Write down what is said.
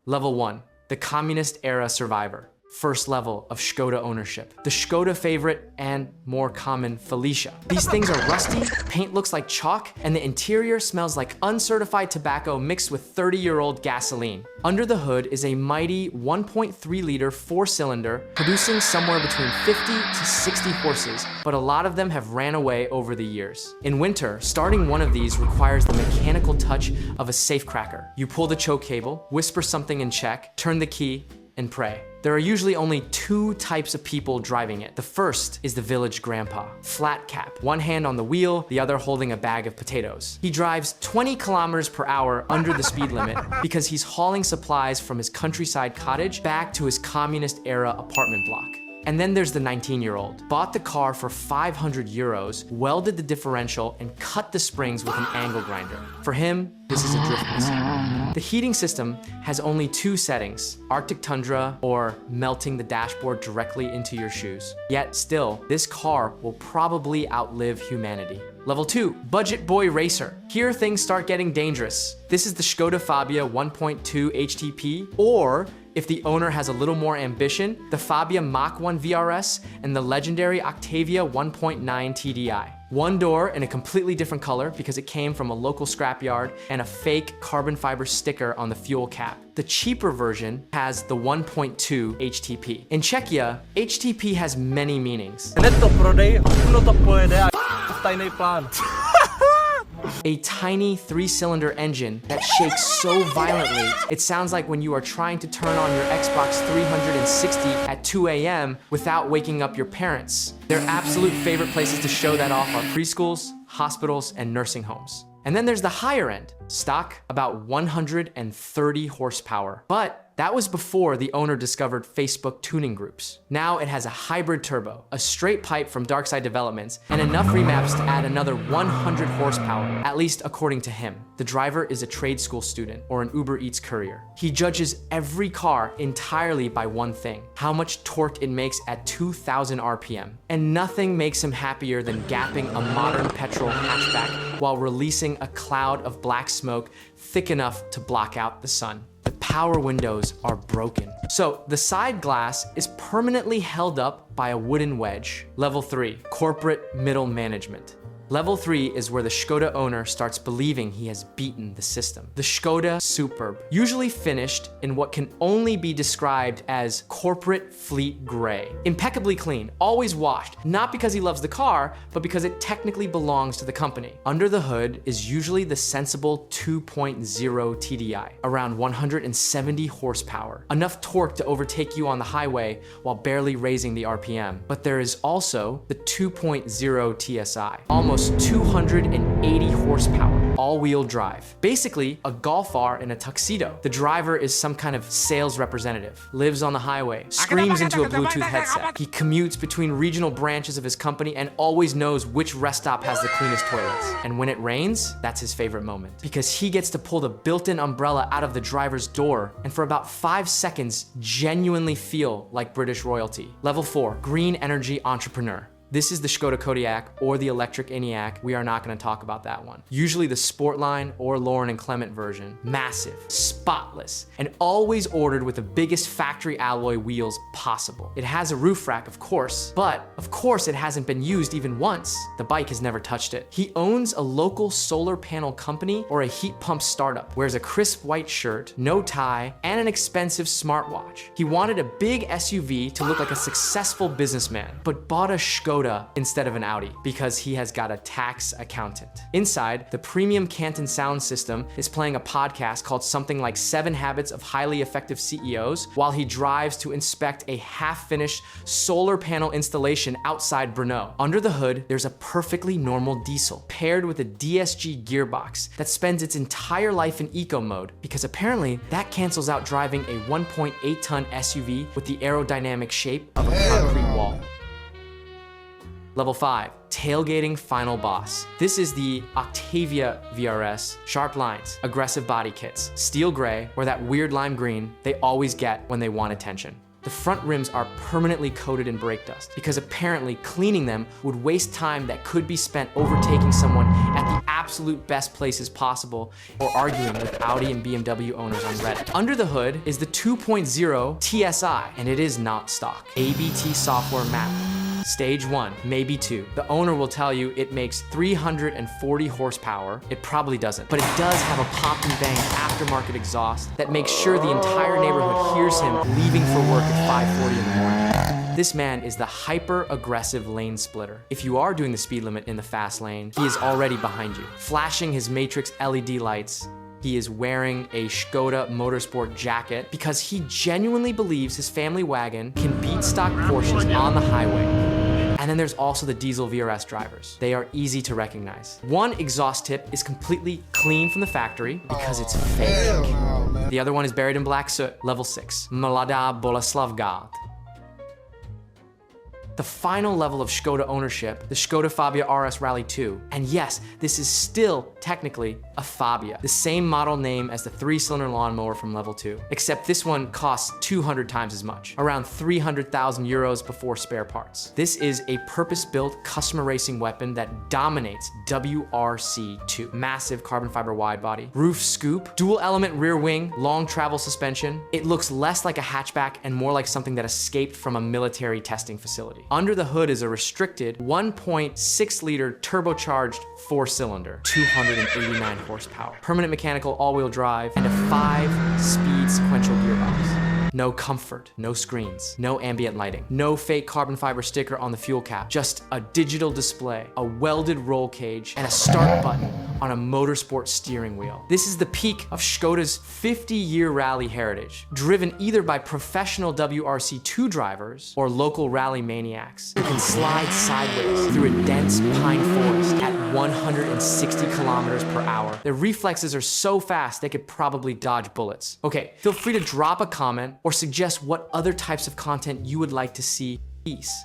Level 1, the communist era survivor. First level of Škoda ownership. The Škoda Favorit and more common Felicia. These things are rusty, paint looks like chalk, and the interior smells like uncertified tobacco mixed with 30-year-old gasoline. Under the hood is a mighty 1.3-liter four-cylinder producing somewhere between 50 to 60 horses, but a lot of them have ran away over the years. In winter, starting one of these requires the mechanical touch of a safecracker. You pull the choke cable, whisper something in Czech, turn the key, and pray. There are usually only two types of people driving it. The first is the village grandpa, flat cap, one hand on the wheel, the other holding a bag of potatoes. He drives 20 kilometers per hour under the speed limit because he's hauling supplies from his countryside cottage back to his communist era apartment block. And then there's the 19-year-old. Bought the car for 500 euros, welded the differential, and cut the springs with an angle grinder. For him, this is a drift machine. The heating system has only two settings, Arctic Tundra or melting the dashboard directly into your shoes. Yet still, this car will probably outlive humanity. Level 2, budget boy racer. Here things start getting dangerous. This is the Škoda Fabia 1.2 HTP, or if the owner has a little more ambition, the Fabia Mach 1 VRS and the legendary Octavia 1.9 TDI. One door in a completely different color because it came from a local scrapyard, and a fake carbon fiber sticker on the fuel cap. The cheaper version has the 1.2 HTP. In Czechia, HTP has many meanings. A tiny 3-cylinder engine that shakes so violently, it sounds like when you are trying to turn on your Xbox 360 at 2 a.m. without waking up your parents. Their absolute favorite places to show that off are preschools, hospitals, and nursing homes. And then there's the higher end, stock about 130 horsepower. But that was before the owner discovered Facebook tuning groups. Now it has a hybrid turbo, a straight pipe from Darkside Developments, and enough remaps to add another 100 horsepower, at least according to him. The driver is a trade school student or an Uber Eats courier. He judges every car entirely by one thing, how much torque it makes at 2,000 RPM. And nothing makes him happier than gapping a modern petrol hatchback while releasing a cloud of black smoke thick enough to block out the sun. The power windows are broken. So the side glass is permanently held up by a wooden wedge. Level 3, corporate middle management. Level 3 is where the Škoda owner starts believing he has beaten the system. The Škoda Superb, usually finished in what can only be described as corporate fleet gray. Impeccably clean, always washed, not because he loves the car, but because it technically belongs to the company. Under the hood is usually the sensible 2.0 TDI, around 170 horsepower, enough torque to overtake you on the highway while barely raising the RPM. But there is also the 2.0 TSI, almost 280 horsepower, all-wheel drive. Basically, a Golf R in a tuxedo. The driver is some kind of sales representative, lives on the highway, screams into a Bluetooth headset. He commutes between regional branches of his company and always knows which rest stop has the cleanest toilets. And when it rains, that's his favorite moment, because he gets to pull the built-in umbrella out of the driver's door and for about 5 seconds genuinely feel like British royalty. Level 4, green energy entrepreneur. This is the Skoda Kodiaq or the electric Eniaq. We are not going to talk about that one. Usually the Sportline or Lauren and Clement version. Massive, spotless, and always ordered with the biggest factory alloy wheels possible. It has a roof rack, of course, but of course it hasn't been used even once. The bike has never touched it. He owns a local solar panel company or a heat pump startup, wears a crisp white shirt, no tie, and an expensive smartwatch. He wanted a big SUV to look like a successful businessman, but bought a Skoda instead of an Audi because he has got a tax accountant. Inside, the premium Canton sound system is playing a podcast called something like 7 Habits of Highly Effective CEOs while he drives to inspect a half-finished solar panel installation outside Brno. Under the hood, there's a perfectly normal diesel paired with a DSG gearbox that spends its entire life in eco mode because apparently that cancels out driving a 1.8-ton SUV with the aerodynamic shape of a concrete wall. Level 5, tailgating final boss. This is the Octavia VRS. Sharp lines, aggressive body kits, steel gray, or that weird lime green they always get when they want attention. The front rims are permanently coated in brake dust because apparently cleaning them would waste time that could be spent overtaking someone at the absolute best places possible or arguing with Audi and BMW owners on Reddit. Under the hood is the 2.0 TSI, and it is not stock. ABT software map. Stage 1, maybe 2. The owner will tell you it makes 340 horsepower. It probably doesn't, but it does have a pop and bang aftermarket exhaust that makes sure the entire neighborhood hears him leaving for work at 5:40 in the morning. This man is the hyper-aggressive lane splitter. If you are doing the speed limit in the fast lane, he is already behind you, flashing his matrix LED lights. He is wearing a Skoda motorsport jacket because he genuinely believes his family wagon can beat stock Porsches on the highway. And then there's also the diesel VRS drivers. They are easy to recognize. One exhaust tip is completely clean from the factory because it's fake. The other one is buried in black soot, level 6, Mladá Boleslav. The final level of Škoda ownership, the Škoda Fabia RS Rally 2. And yes, this is still technically a Fabia, the same model name as the 3-cylinder lawnmower from level 2, except this one costs 200 times as much, around 300,000 euros before spare parts. This is a purpose-built customer racing weapon that dominates WRC2. Massive carbon fiber wide body, roof scoop, dual element rear wing, long travel suspension. It looks less like a hatchback and more like something that escaped from a military testing facility. Under the hood is a restricted 1.6-liter turbocharged 4-cylinder, 289 horsepower, permanent mechanical all-wheel drive, and a 5-speed sequential gearbox. No comfort, no screens, no ambient lighting, no fake carbon fiber sticker on the fuel cap, just a digital display, a welded roll cage, and a start button on a motorsport steering wheel. This is the peak of Škoda's 50-year rally heritage, driven either by professional WRC2 drivers or local rally maniacs who can slide sideways through a dense pine forest at 160 kilometers per hour. Their reflexes are so fast they could probably dodge bullets. Okay, feel free to drop a comment or suggest what other types of content you would like to see. Peace.